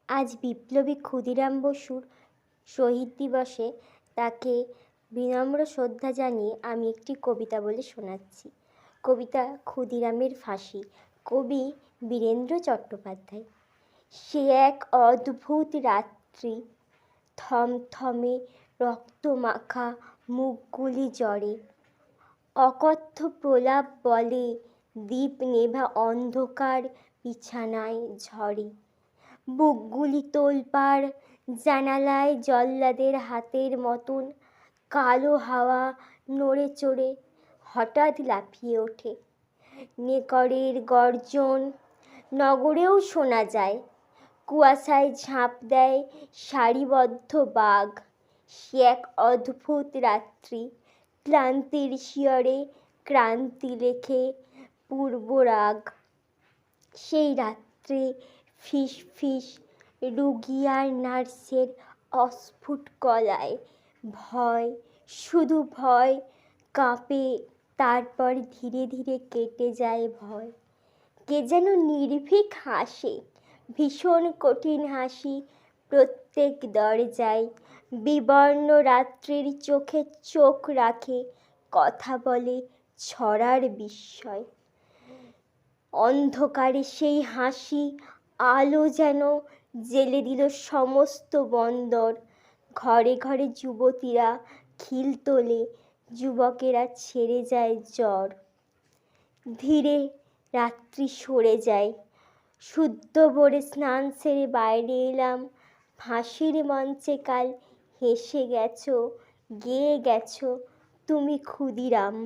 আজ বিপ্লবী ক্ষুদিরাম বসুর শহীদ দিবসে তাকে বিনম্র শ্রদ্ধা জানিয়ে আমি একটি কবিতা বলে শোনাচ্ছি। কবিতা ক্ষুদিরামের ফাঁসি, কবি বীরেন্দ্র চট্টোপাধ্যায়। সে এক অদ্ভুত রাত্রি, থমথমে রক্তমাখা মুখগুলি জ্বরে, অকথ্য প্রলাপ বলে দীপ নেভা অন্ধকার বিছানায় ঝরে। বুকগুলি তোলপাড়, জানালায় জল্লাদের হাতের মতন কালো হাওয়া নড়ে চড়ে হঠাৎ লাফিয়ে ওঠে। নেকড়ের গর্জন নগরেও শোনা যায়, কুয়াশায় ঝাঁপ দেয় সারিবদ্ধ বাঘ। সে এক অদ্ভুত রাত্রি, ক্লান্তির শিয়রে ক্রান্তি লেখে পূর্বরাগ। সেই রাত্রে ফিস ফিস রুগী আর নার্সের অস্ফুট গলায় ভয়, শুধু ভয় কাঁপে, তারপর ধীরে ধীরে কেটে যায় ভয়। কে যেন নির্ভীক হাসে, ভীষণ কঠিন হাসি, প্রত্যেক দরজায় বিবর্ণ রাত্রির চোখে চোখ রাখে, কথা বলে ছড়ার বিস্ময়। অন্ধকারে সেই হাসি আলো যেন জেলে দিল সমস্ত বন্দর। ঘরে ঘরে যুবতীরা খিল তোলে, যুবকেরা ছেড়ে যায় জ্বর। ধীরে রাত্রি সরে যায়, শুদ্ধ ভোরে স্নান সেরে বাইরে এলাম। ফাঁসির মঞ্চে কাল হেসে গেছো, গেয়ে গেছো তুমি ক্ষুদিরাম।